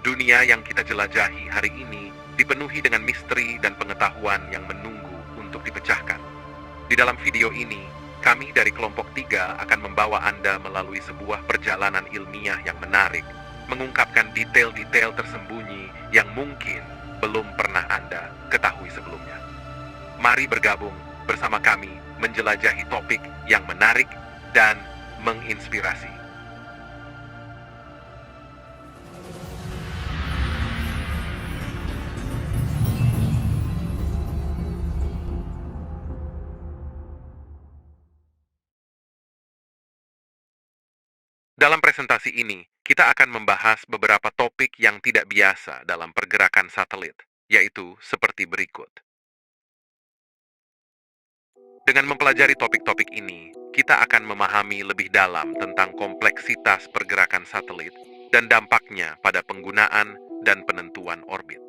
Dunia yang kita jelajahi hari ini dipenuhi dengan misteri dan pengetahuan yang menunggu untuk dipecahkan. Di dalam video ini, kami dari kelompok 3 akan membawa Anda melalui sebuah perjalanan ilmiah yang menarik, mengungkapkan detail-detail tersembunyi yang mungkin belum pernah Anda ketahui sebelumnya. Mari bergabung bersama kami menjelajahi topik yang menarik dan menginspirasi. Dalam presentasi ini, kita akan membahas beberapa topik yang tidak biasa dalam pergerakan satelit, yaitu seperti berikut. Dengan mempelajari topik-topik ini, kita akan memahami lebih dalam tentang kompleksitas pergerakan satelit dan dampaknya pada penggunaan dan penentuan orbit.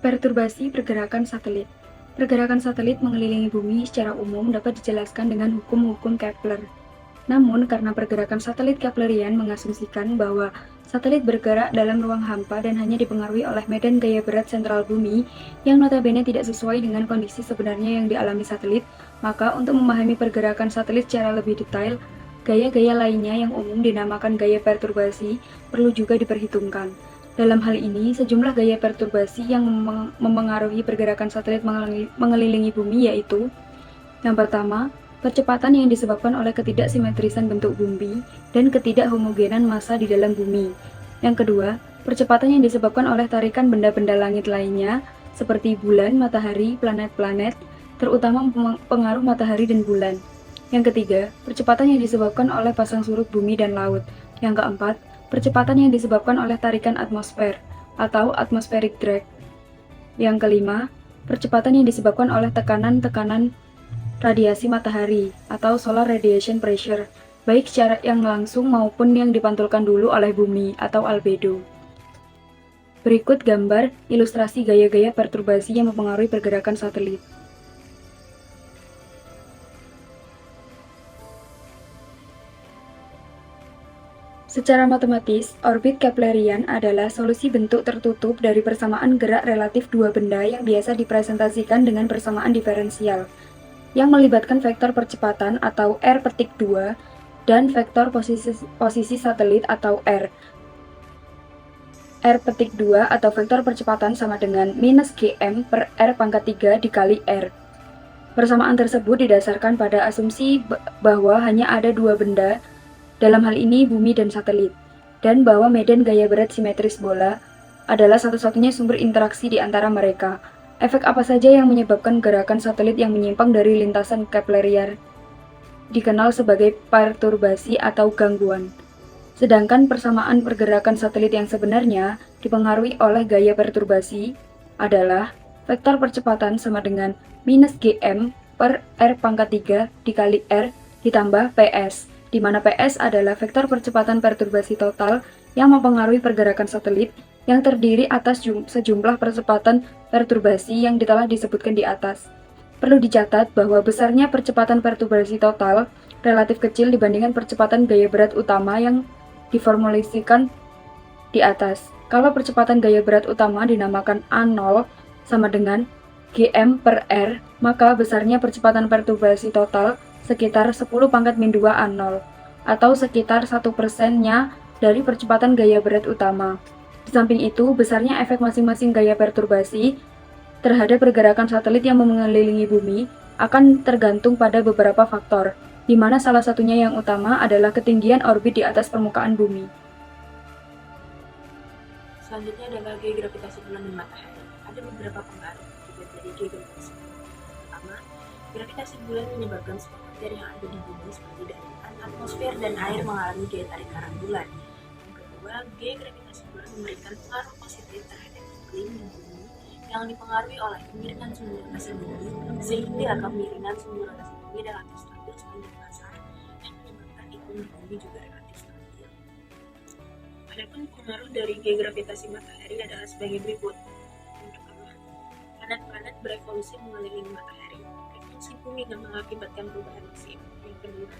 Perturbasi pergerakan satelit. Pergerakan satelit mengelilingi bumi secara umum dapat dijelaskan dengan hukum-hukum Kepler. Namun, karena pergerakan satelit Keplerian mengasumsikan bahwa satelit bergerak dalam ruang hampa dan hanya dipengaruhi oleh medan gaya berat sentral bumi yang notabene tidak sesuai dengan kondisi sebenarnya yang dialami satelit, maka untuk memahami pergerakan satelit secara lebih detail, gaya-gaya lainnya yang umum dinamakan gaya perturbasi perlu juga diperhitungkan. Dalam hal ini, sejumlah gaya perturbasi yang mempengaruhi pergerakan satelit mengelilingi bumi yaitu: yang pertama, percepatan yang disebabkan oleh ketidaksimetrisan bentuk bumi dan ketidakhomogenan massa di dalam bumi. Yang kedua, percepatan yang disebabkan oleh tarikan benda-benda langit lainnya seperti bulan, matahari, planet-planet, terutama pengaruh matahari dan bulan. Yang ketiga, percepatan yang disebabkan oleh pasang surut bumi dan laut. Yang keempat, percepatan yang disebabkan oleh tarikan atmosfer atau atmospheric drag. Yang kelima, percepatan yang disebabkan oleh tekanan-tekanan radiasi matahari atau solar radiation pressure, baik secara yang langsung maupun yang dipantulkan dulu oleh bumi atau albedo. Berikut gambar ilustrasi gaya-gaya perturbasi yang mempengaruhi pergerakan satelit. Secara matematis, orbit Keplerian adalah solusi bentuk tertutup dari persamaan gerak relatif dua benda yang biasa dipresentasikan dengan persamaan diferensial, yang melibatkan vektor percepatan atau r/2 dan vektor posisi satelit atau r. r/2 atau vektor percepatan sama dengan minus gm per r⁻³ dikali r. Persamaan tersebut didasarkan pada asumsi bahwa hanya ada dua benda, dalam hal ini bumi dan satelit, dan bahwa medan gaya berat simetris bola adalah satu-satunya sumber interaksi di antara mereka. Efek apa saja yang menyebabkan gerakan satelit yang menyimpang dari lintasan Keplerian dikenal sebagai perturbasi atau gangguan. Sedangkan persamaan pergerakan satelit yang sebenarnya dipengaruhi oleh gaya perturbasi adalah vektor percepatan sama dengan minus gm per r⁻³ dikali r ditambah ps, di mana ps adalah vektor percepatan perturbasi total yang mempengaruhi pergerakan satelit yang terdiri atas sejumlah percepatan perturbasi yang telah disebutkan di atas. Perlu dicatat bahwa besarnya percepatan perturbasi total relatif kecil dibandingkan percepatan gaya berat utama yang diformulasikan di atas. Kalau percepatan gaya berat utama dinamakan A0 sama dengan gm per r, maka besarnya percepatan perturbasi total sekitar 10⁻²A0, atau sekitar 1%-nya dari percepatan gaya berat utama. Di samping itu, besarnya efek masing-masing gaya perturbasi terhadap pergerakan satelit yang mengelilingi bumi akan tergantung pada beberapa faktor, di mana salah satunya yang utama adalah ketinggian orbit di atas permukaan bumi. Selanjutnya adalah gaya gravitasi bulan dan matahari. Ada beberapa pengaruh akibat dari gaya gravitasi bulan. Pertama, gravitasi bulan menyebabkan semua materi yang ada di bumi seperti daratan, atmosfer, dan air mengalami gaya tarik karang bulan. Yang kedua, gaya gravitasi bulan memberikan pengaruh positif terhadap iklim di bumi yang dipengaruhi oleh kemiringan sumber rotasi bumi, sehingga kemiringan sumber rotasi bumi relatif stabil sepanjang masa yang menyebabkan iklim di bumi juga relatif stabil. Adapun pengaruh dari gaya gravitasi matahari adalah sebagai berikut. Yang pertama, planet-planet berevolusi mengelilingi matahari. Revolusi bumi yang mengakibatkan perubahan musim. Yang kedua,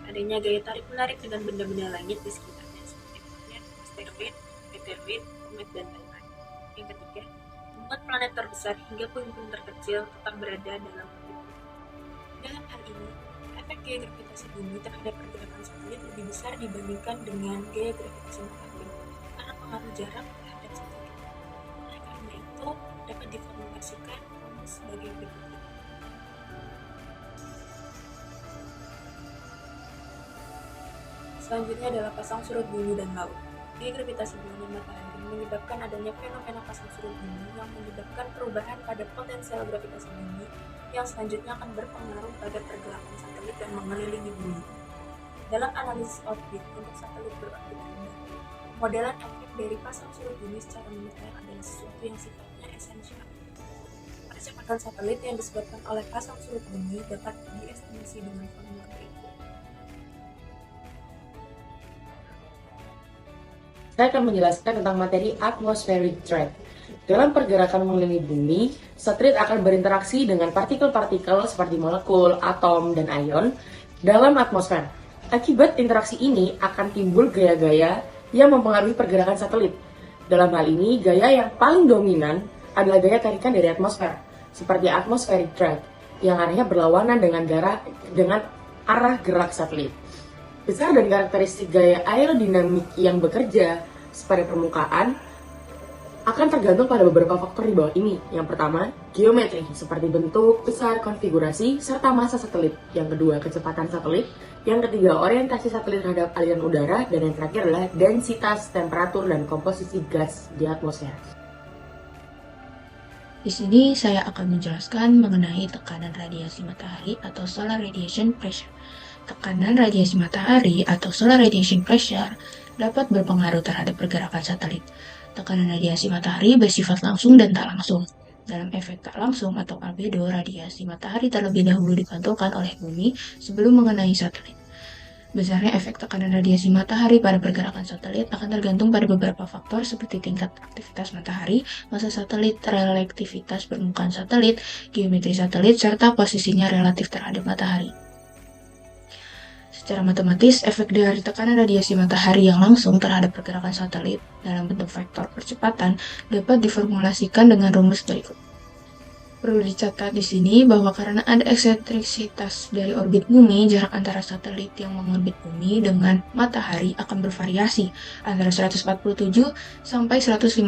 adanya gaya tarik-menarik dengan benda-benda langit di sekitarnya seperti planet, asteroid, meteoroid, komet, dan lain-lain. Yang ketiga, membuat planet terbesar hingga puing-puing terkecil tetap berada dalam orbit. Dalam hal ini, efek gaya gravitasi bumi terhadap pergerakan satelit lebih besar dibandingkan dengan gaya gravitasi matahari karena pengaruh jarak terhadap satelit. Oleh karena itu, dapat diformulasikan rumus sebagai berikut. Selanjutnya adalah pasang surut bumi dan laut. Gaya gravitasi bumi dan matahari menyebabkan adanya fenomena pasang surut bumi yang menyebabkan perubahan pada potensial gravitasi bumi yang selanjutnya akan berpengaruh pada pergerakan satelit yang mengelilingi bumi. Dalam analisis orbit untuk satelit berorbit rendah, modelan efek dari pasang surut bumi secara militer adalah sesuatu yang sifatnya esensial. Kecepatan satelit yang disebabkan oleh pasang surut bumi dapat diestimasi dengan formula berikut. Saya akan menjelaskan tentang materi atmospheric drag. Dalam pergerakan mengelilingi bumi, satelit akan berinteraksi dengan partikel-partikel seperti molekul, atom, dan ion dalam atmosfer. Akibat interaksi ini akan timbul gaya-gaya yang mempengaruhi pergerakan satelit. Dalam hal ini, gaya yang paling dominan adalah gaya tarikan dari atmosfer, seperti atmospheric drag, yang arahnya berlawanan dengan arah gerak satelit. Besar dan karakteristik gaya aerodinamik yang bekerja pada permukaan akan tergantung pada beberapa faktor di bawah ini. Yang pertama, geometri, seperti bentuk, besar, konfigurasi, serta massa satelit. Yang kedua, kecepatan satelit. Yang ketiga, orientasi satelit terhadap aliran udara. Dan yang terakhir adalah densitas, temperatur, dan komposisi gas di atmosfer. Di sini saya akan menjelaskan mengenai tekanan radiasi matahari atau solar radiation pressure. Tekanan radiasi matahari atau solar radiation pressure dapat berpengaruh terhadap pergerakan satelit. Tekanan radiasi matahari bersifat langsung dan tak langsung. Dalam efek tak langsung atau albedo, radiasi matahari terlebih dahulu dipantulkan oleh bumi sebelum mengenai satelit. Besarnya efek tekanan radiasi matahari pada pergerakan satelit akan tergantung pada beberapa faktor seperti tingkat aktivitas matahari, massa satelit, relativitas permukaan satelit, geometri satelit, serta posisinya relatif terhadap matahari. Secara matematis, efek dari tekanan radiasi matahari yang langsung terhadap pergerakan satelit dalam bentuk vektor percepatan dapat diformulasikan dengan rumus berikut. Perlu dicatat di sini bahwa karena ada eksentrisitas dari orbit bumi, jarak antara satelit yang mengorbit bumi dengan matahari akan bervariasi antara 147 sampai 152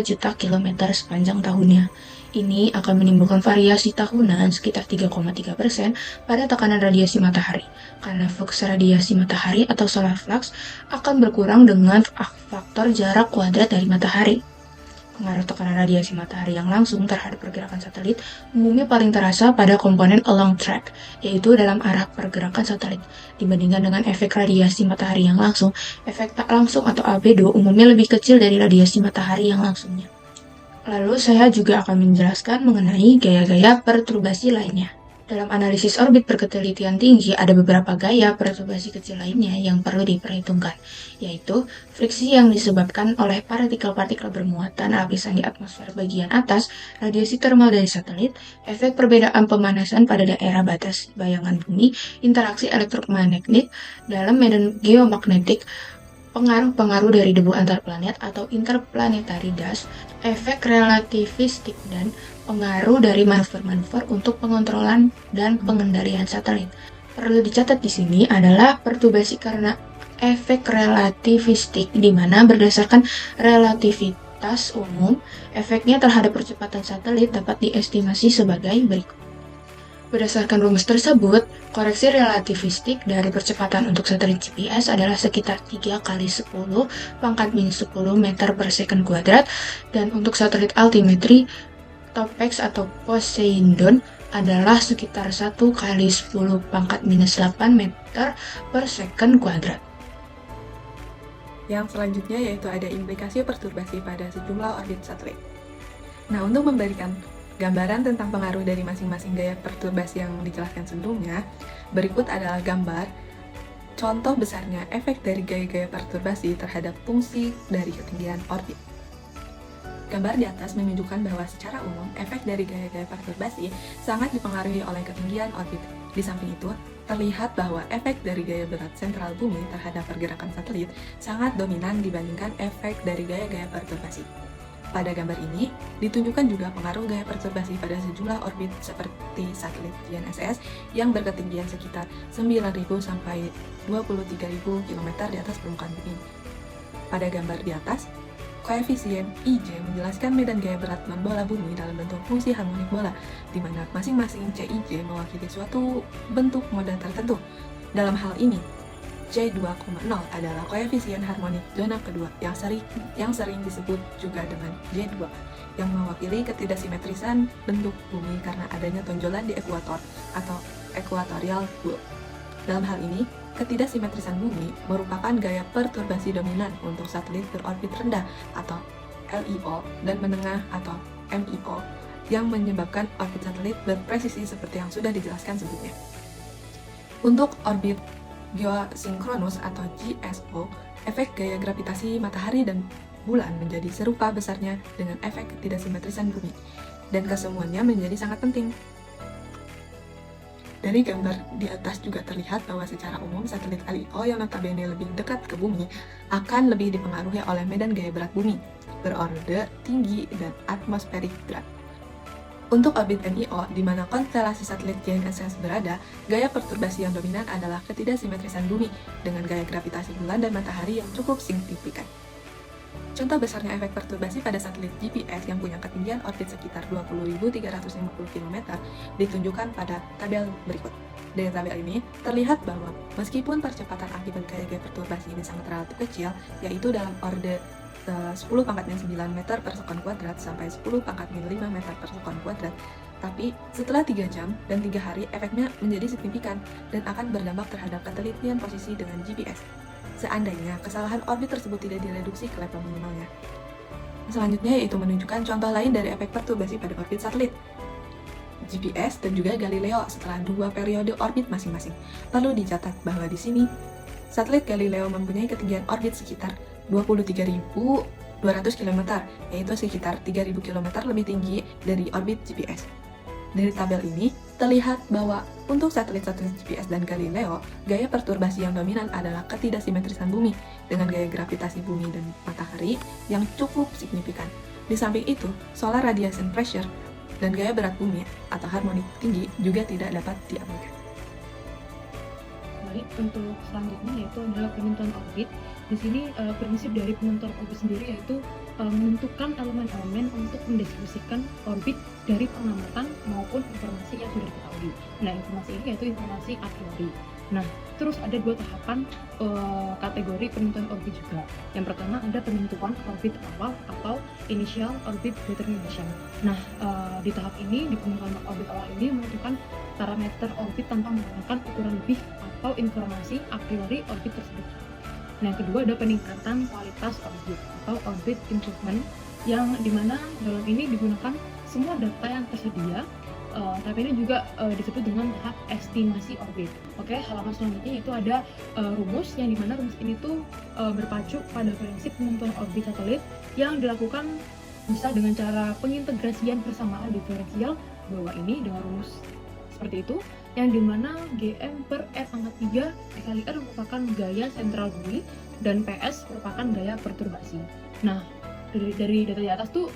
juta kilometer sepanjang tahunnya. Ini akan menimbulkan variasi tahunan sekitar 3,3% pada tekanan radiasi matahari, karena flux radiasi matahari atau solar flux akan berkurang dengan faktor jarak kuadrat dari matahari. Pengaruh tekanan radiasi matahari yang langsung terhadap pergerakan satelit umumnya paling terasa pada komponen along track, yaitu dalam arah pergerakan satelit. Dibandingkan dengan efek radiasi matahari yang langsung, efek tak langsung atau albedo umumnya lebih kecil dari radiasi matahari yang langsungnya. Lalu saya juga akan menjelaskan mengenai gaya-gaya perturbasi lainnya. Dalam analisis orbit berketelitian tinggi, ada beberapa gaya perturbasi kecil lainnya yang perlu diperhitungkan, yaitu friksi yang disebabkan oleh partikel-partikel bermuatan lapisan di atmosfer bagian atas, radiasi termal dari satelit, efek perbedaan pemanasan pada daerah batas bayangan bumi, interaksi elektromagnetik dalam medan geomagnetik, pengaruh-pengaruh dari debu antar planet atau interplanetary dust, efek relativistik, dan pengaruh dari manuver-manuver untuk pengontrolan dan pengendalian satelit. Perlu dicatat di sini adalah perturbasi karena efek relativistik, di mana berdasarkan relativitas umum, efeknya terhadap percepatan satelit dapat diestimasi sebagai berikut. Berdasarkan rumus tersebut, koreksi relativistik dari percepatan untuk satelit GPS adalah sekitar 3 kali 10 pangkat minus 10 meter per second kuadrat, dan untuk satelit altimetri, Topex atau Poseidon adalah sekitar 1 kali 10 pangkat minus 8 meter per second kuadrat. Yang selanjutnya yaitu ada implikasi perturbasi pada sejumlah orbit satelit. Nah, untuk memberikan gambaran tentang pengaruh dari masing-masing gaya perturbasi yang dijelaskan sebelumnya, berikut adalah gambar contoh besarnya efek dari gaya-gaya perturbasi terhadap fungsi dari ketinggian orbit. Gambar di atas menunjukkan bahwa secara umum efek dari gaya-gaya perturbasi sangat dipengaruhi oleh ketinggian orbit. Di samping itu, terlihat bahwa efek dari gaya berat sentral bumi terhadap pergerakan satelit sangat dominan dibandingkan efek dari gaya-gaya perturbasi. Pada gambar ini, ditunjukkan juga pengaruh gaya perturbasi pada sejumlah orbit seperti satelit GNSS yang berketinggian sekitar 9.000 sampai 23.000 km di atas permukaan bumi. Pada gambar di atas, koefisien IJ menjelaskan medan gaya berat non-bola bumi dalam bentuk fungsi harmonik bola, di mana masing-masing CIJ mewakili suatu bentuk moda tertentu. Dalam hal ini, J2,0 adalah koefisien harmonik zona kedua yang sering disebut juga dengan J2, yang mewakili ketidaksimetrisan bentuk bumi karena adanya tonjolan di ekuator atau equatorial wheel. Dalam hal ini, ketidaksimetrisan bumi merupakan gaya perturbasi dominan untuk satelit berorbit rendah atau LEO dan menengah atau MEO yang menyebabkan orbit satelit berpresisi seperti yang sudah dijelaskan sebelumnya. Untuk orbit geosinkronus atau GSO, efek gaya gravitasi matahari dan bulan menjadi serupa besarnya dengan efek ketidaksimetrisan bumi, dan kesemuanya menjadi sangat penting. Dari gambar di atas juga terlihat bahwa secara umum satelit LEO yang notabene lebih dekat ke bumi akan lebih dipengaruhi oleh medan gaya berat bumi, berorde tinggi, dan atmospheric drag. Untuk orbit MEO, di mana konstelasi satelit GNSS berada, gaya perturbasi yang dominan adalah ketidaksimetrisan bumi dengan gaya gravitasi bulan dan matahari yang cukup signifikan. Contoh besarnya efek perturbasi pada satelit GPS yang punya ketinggian orbit sekitar 20.350 km ditunjukkan pada tabel berikut. Dari tabel ini, terlihat bahwa meskipun percepatan akibat gaya-gaya perturbasi ini sangat relatif kecil, yaitu dalam orde 10⁻⁹ meter per sekon kuadrat sampai 10⁻⁵ meter per sekon kuadrat, tapi setelah 3 jam dan 3 hari efeknya menjadi signifikan dan akan berdampak terhadap ketelitian posisi dengan GPS. Seandainya kesalahan orbit tersebut tidak direduksi ke level minimalnya. Selanjutnya yaitu menunjukkan contoh lain dari efek perturbasi pada orbit satelit GPS dan juga Galileo setelah 2 periode orbit masing-masing. Perlu dicatat bahwa di sini satelit Galileo mempunyai ketinggian orbit sekitar 23.200 km, yaitu sekitar 3.000 km lebih tinggi dari orbit GPS. Dari tabel ini, terlihat bahwa untuk satelit-satelit GPS dan Galileo, gaya perturbasi yang dominan adalah ketidaksimetrisan bumi dengan gaya gravitasi bumi dan matahari yang cukup signifikan. Di samping itu, solar radiation pressure dan gaya berat bumi atau harmonik tinggi juga tidak dapat diabaikan. Baik, untuk selanjutnya yaitu adalah penentuan orbit. Di sini prinsip dari penentuan orbit sendiri yaitu menentukan elemen-elemen untuk mendistribusikan orbit dari pengamatan maupun informasi yang sudah diketahui. Nah, informasi ini yaitu informasi a priori. Nah, terus ada 2 tahapan kategori penentuan orbit juga. Yang pertama ada penentuan orbit awal atau initial orbit determination. Nah, di tahap ini, di penentuan orbit awal ini menentukan parameter orbit tanpa menggunakan ukuran lebih atau informasi a priori orbit tersebut. Nah, yang kedua ada peningkatan kualitas orbit atau orbit improvement, yang dimana dalam ini digunakan semua data yang tersedia, tapi ini juga disebut dengan tahap estimasi orbit. Oke, halaman selanjutnya itu ada rumus, yang dimana rumus ini tuh berpacu pada prinsip penentuan orbit satelit yang dilakukan bisa dengan cara pengintegrasian persamaan diferensial bahwa ini dengan rumus seperti itu, yang dimana GM per R pangkat 3 dikali R merupakan gaya sentral bumi dan PS merupakan gaya perturbasi. Nah, dari data di atas tuh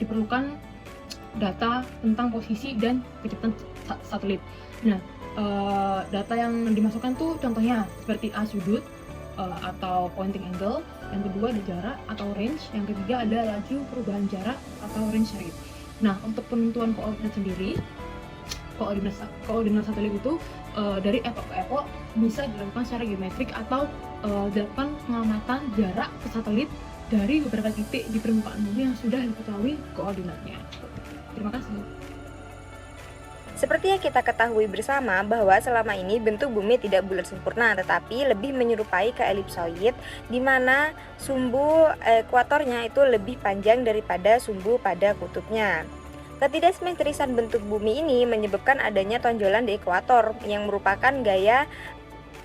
diperlukan data tentang posisi dan kecepatan satelit. Nah, data yang dimasukkan tuh contohnya seperti A sudut atau pointing angle, yang kedua ada jarak atau range, yang ketiga ada laju perubahan jarak atau range rate. Nah, untuk penentuan koordinat sendiri, koordinat satelit itu dari epoch ke epoch bisa dilakukan secara geometrik atau dilakukan pengamatan jarak ke satelit dari beberapa titik di permukaan bumi yang sudah diketahui koordinatnya. Terima kasih. Seperti yang kita ketahui bersama bahwa selama ini bentuk bumi tidak bulat sempurna tetapi lebih menyerupai ke elipsoid, di mana sumbu ekuatornya itu lebih panjang daripada sumbu pada kutubnya. Ketidaksimetrisan bentuk bumi ini menyebabkan adanya tonjolan di ekuator yang merupakan gaya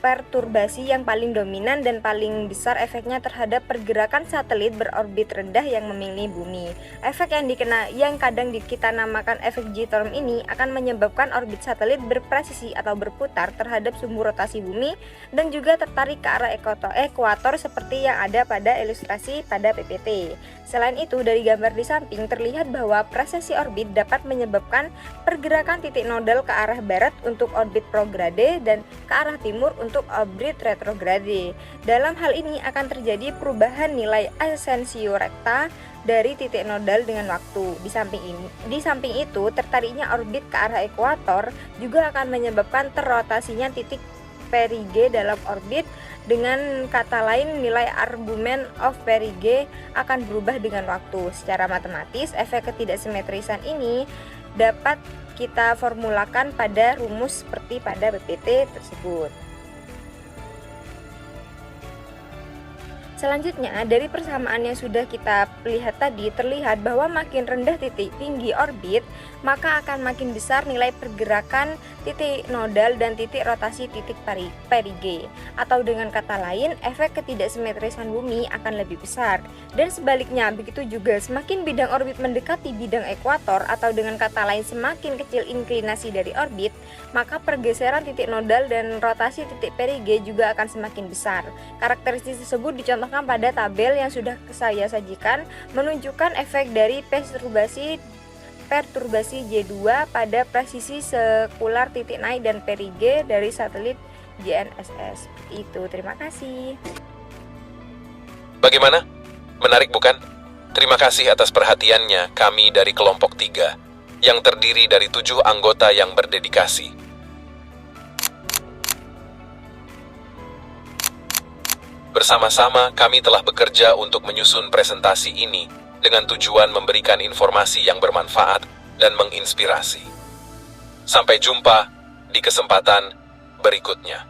perturbasi yang paling dominan dan paling besar efeknya terhadap pergerakan satelit berorbit rendah yang mengelilingi bumi. Efek yang kadang kita namakan efek J-term ini akan menyebabkan orbit satelit berpresisi atau berputar terhadap sumbu rotasi bumi dan juga tertarik ke arah ekuator seperti yang ada pada ilustrasi pada PPT. Selain itu, dari gambar di samping terlihat bahwa presesi orbit dapat menyebabkan pergerakan titik nodal ke arah barat untuk orbit prograde dan ke arah timur untuk orbit retrograde. Dalam hal ini akan terjadi perubahan nilai asensio rekta dari titik nodal dengan waktu. Di samping itu, tertariknya orbit ke arah ekuator juga akan menyebabkan terrotasinya titik perigee dalam orbit. Dengan kata lain, nilai argumen of perigee akan berubah dengan waktu. Secara matematis, efek ketidaksimetrisan ini dapat kita formulakan pada rumus seperti pada PPT tersebut. Selanjutnya, dari persamaan yang sudah kita lihat tadi, terlihat bahwa makin rendah titik tinggi orbit, maka akan makin besar nilai pergerakan titik nodal dan titik rotasi titik perigee. Atau dengan kata lain, efek ketidaksimetrisan bumi akan lebih besar. Dan sebaliknya, begitu juga semakin bidang orbit mendekati bidang ekuator, atau dengan kata lain semakin kecil inklinasi dari orbit, maka pergeseran titik nodal dan rotasi titik perigee juga akan semakin besar. Karakteristik tersebut dicontohkan pada tabel yang sudah saya sajikan, menunjukkan efek dari perturbasi J2 pada presisi sekular titik naik dan perigee dari satelit GNSS. Itu, terima kasih. Bagaimana? Menarik bukan? Terima kasih atas perhatiannya kami dari kelompok 3, yang terdiri dari 7 anggota yang berdedikasi. Bersama-sama kami telah bekerja untuk menyusun presentasi ini dengan tujuan memberikan informasi yang bermanfaat dan menginspirasi. Sampai jumpa di kesempatan berikutnya.